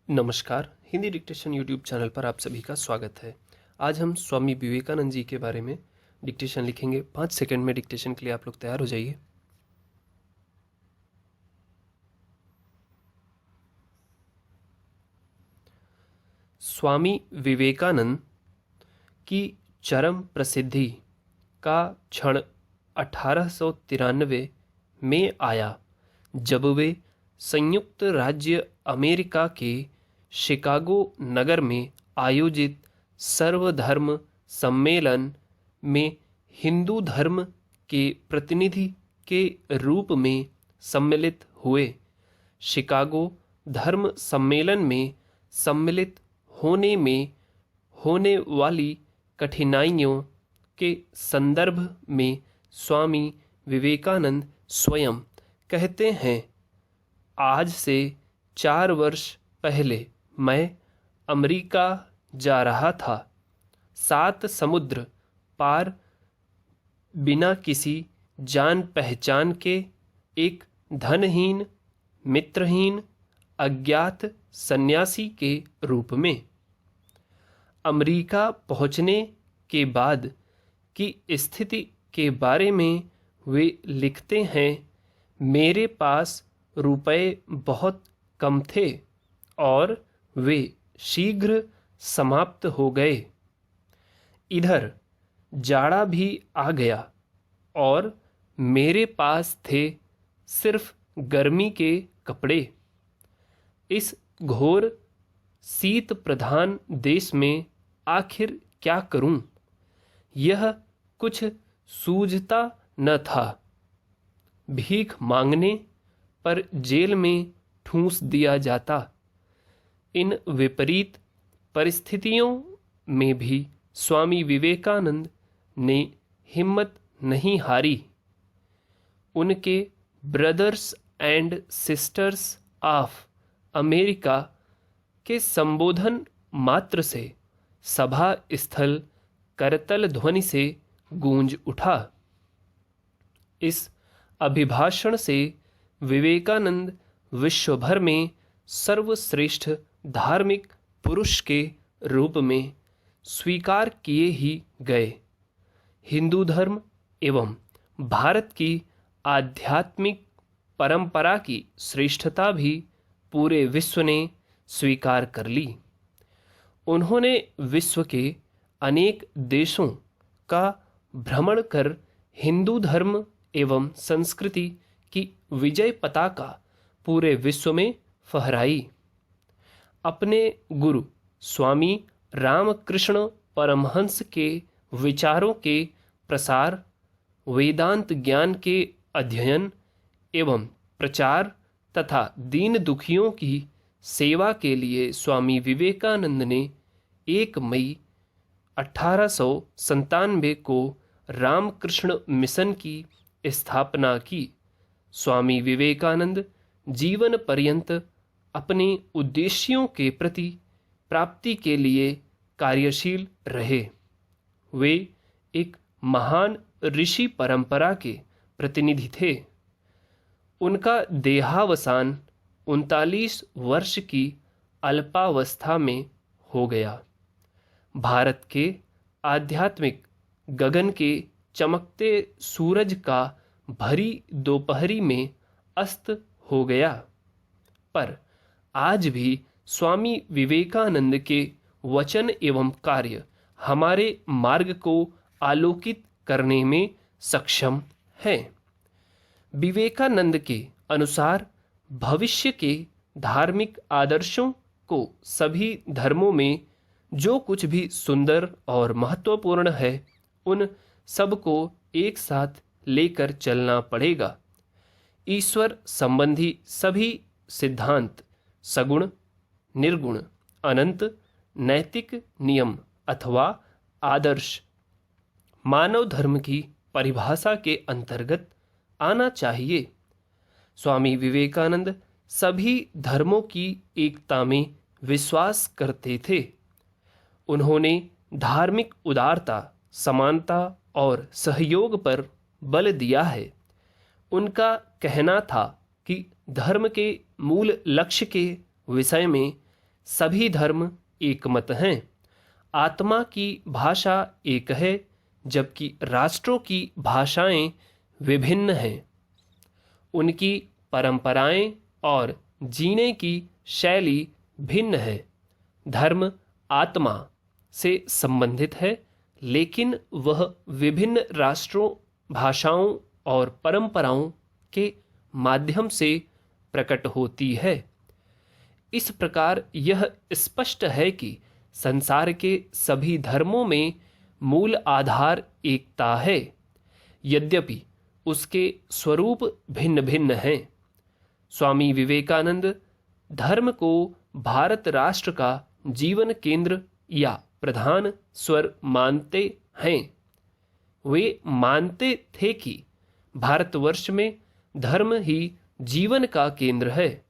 नमस्कार। Hindi dictation YouTube channel पर आप सभी का स्वागत है। आज हम स्वामी विवेकानंद जी के बारे में डिक्टेशन लिखेंगे। 5 सेकंड में डिक्टेशन के लिए आप लोग तैयार हो जाइए। स्वामी विवेकानंद की चरम प्रसिद्धि का क्षण 1893 में आया, जब वे संयुक्त राज्य अमेरिका के शिकागो नगर में आयोजित सर्वधर्म सम्मेलन में हिंदू धर्म के प्रतिनिधि के रूप में सम्मिलित हुए। शिकागो धर्म सम्मेलन में सम्मिलित होने में होने वाली कठिनाइयों के संदर्भ में स्वामी विवेकानंद स्वयं कहते हैं, आज से 4 वर्ष पहले मैं अमेरिका जा रहा था। 7 समुद्र पार बिना किसी जान पहचान के एक धनहीन, मित्रहीन, अज्ञात सन्यासी के रूप में। अमेरिका पहुंचने के बाद की स्थिति के बारे में वे लिखते हैं, मेरे पास रुपए बहुत कम थे और वे शीघ्र समाप्त हो गए। इधर जाड़ा भी आ गया और मेरे पास थे सिर्फ गर्मी के कपड़े। इस घोर शीत प्रधान देश में आखिर क्या करूं? यह कुछ सूझता न था। भीख मांगने पर जेल में ठूंस दिया जाता। इन विपरीत परिस्थितियों में भी स्वामी विवेकानंद ने हिम्मत नहीं हारी। उनके brothers and sisters of America के संबोधन मात्र से सभा स्थल करतल ध्वनि से गूंज उठा। इस अभिभाषण से विवेकानंद विश्व भर में सर्वश्रेष्ठ धार्मिक पुरुष के रूप में स्वीकार किए ही गए। हिंदू धर्म एवं भारत की आध्यात्मिक परंपरा की श्रेष्ठता भी पूरे विश्व ने स्वीकार कर ली। उन्होंने विश्व के अनेक देशों का भ्रमण कर हिंदू धर्म एवं संस्कृति की विजय पताका पूरे विश्व में फहराई। अपने गुरु स्वामी रामकृष्ण परमहंस के विचारों के प्रसार, वेदांत ज्ञान के अध्ययन एवं प्रचार तथा दीन दुखियों की सेवा के लिए स्वामी विवेकानंद ने 1 मई 1897 को रामकृष्ण मिशन की स्थापना की। स्वामी विवेकानंद जीवन पर्यंत अपने उद्देश्यों के प्रति प्राप्ति के लिए कार्यशील रहे। वे एक महान ऋषि परंपरा के प्रतिनिधि थे। उनका देहावसान 39 वर्ष की अल्पावस्था में हो गया। भारत के आध्यात्मिक गगन के चमकते सूरज का भरी दोपहरी में अस्त हो गया, पर आज भी स्वामी विवेकानंद के वचन एवं कार्य हमारे मार्ग को आलोकित करने में सक्षम हैं। विवेकानंद के अनुसार भविष्य के धार्मिक आदर्शों को सभी धर्मों में जो कुछ भी सुंदर और महत्वपूर्ण है, उन सब को एक साथ लेकर चलना पड़ेगा। ईश्वर संबंधी सभी सिद्धांत सगुण, निर्गुण, अनंत, नैतिक नियम अथवा आदर्श मानव धर्म की परिभाषा के अंतर्गत आना चाहिए। स्वामी विवेकानंद सभी धर्मों की एकता में विश्वास करते थे। उन्होंने धार्मिक उदारता, समानता और सहयोग पर बल दिया है। उनका कहना था कि धर्म के मूल लक्ष्य के विषय में सभी धर्म एक मत हैं। आत्मा की भाषा एक है, जबकि राष्ट्रों की भाषाएं विभिन्न हैं। उनकी परंपराएं और जीने की शैली भिन्न है। धर्म आत्मा से संबंधित है, लेकिन वह विभिन्न राष्ट्रों, भाषाओं और परंपराओं के माध्यम से प्रकट होती है। इस प्रकार यह स्पष्ट है कि संसार के सभी धर्मों में मूल आधार एकता है, यद्यपि उसके स्वरूप भिन्न भिन्न हैं। स्वामी विवेकानंद धर्म को भारत राष्ट्र का जीवन केंद्र या प्रधान स्वर मानते हैं। वे मानते थे कि भारतवर्ष में धर्म ही जीवन का केंद्र है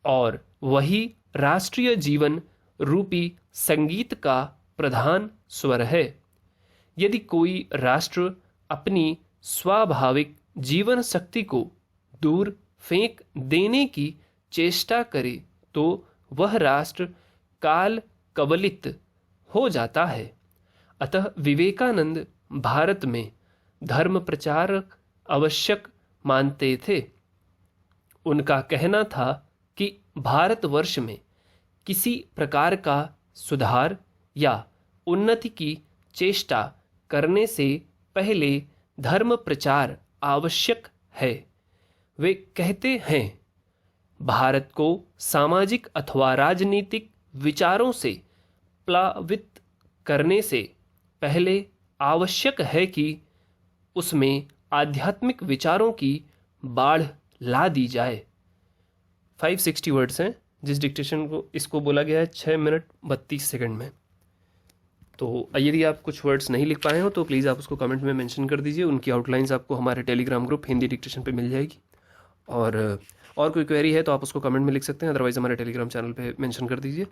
और वही राष्ट्रीय जीवन रूपी संगीत का प्रधान स्वर है। यदि कोई राष्ट्र अपनी स्वाभाविक जीवन शक्ति को दूर फेंक देने की चेष्टा करे तो वह राष्ट्र काल कवलित हो जाता है। अतः विवेकानंद भारत में धर्म प्रचारक आवश्यक मानते थे। उनका कहना था कि भारतवर्ष में किसी प्रकार का सुधार या उन्नति की चेष्टा करने से पहले धर्म प्रचार आवश्यक है। वे कहते हैं, भारत को सामाजिक अथवा राजनीतिक विचारों से प्लावित करने से पहले आवश्यक है कि उसमें आध्यात्मिक विचारों की बाढ़ ला दी जाए। 560 वर्ड्स हैं, जिस डिक्टेशन को इसको बोला गया है 6 मिनट 32 सेकंड में। तो यदि आप कुछ वर्ड्स नहीं लिख पाए हो तो प्लीज़ आप उसको कमेंट में मेंशन कर दीजिए। उनकी आउटलाइंस आपको हमारे टेलीग्राम ग्रुप हिंदी डिक्टेशन पे मिल जाएगी। और कोई क्वेरी है तो आप उसको कमेंट में लिख सकते हैं, अदरवाइज़ हमारे टेलीग्राम चैनल पे मेंशन कर दीजिए।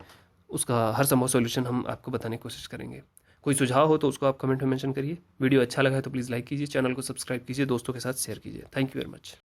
उसका हर संभव सॉल्यूशन हम आपको बताने की कोशिश करेंगे। कोई सुझाव हो तो उसको आप कमेंट में मेंशन करिए। वीडियो अच्छा लगा है तो प्लीज़ लाइक कीजिए, चैनल को सब्सक्राइब कीजिए, दोस्तों के साथ शेयर कीजिए। Thank you very much.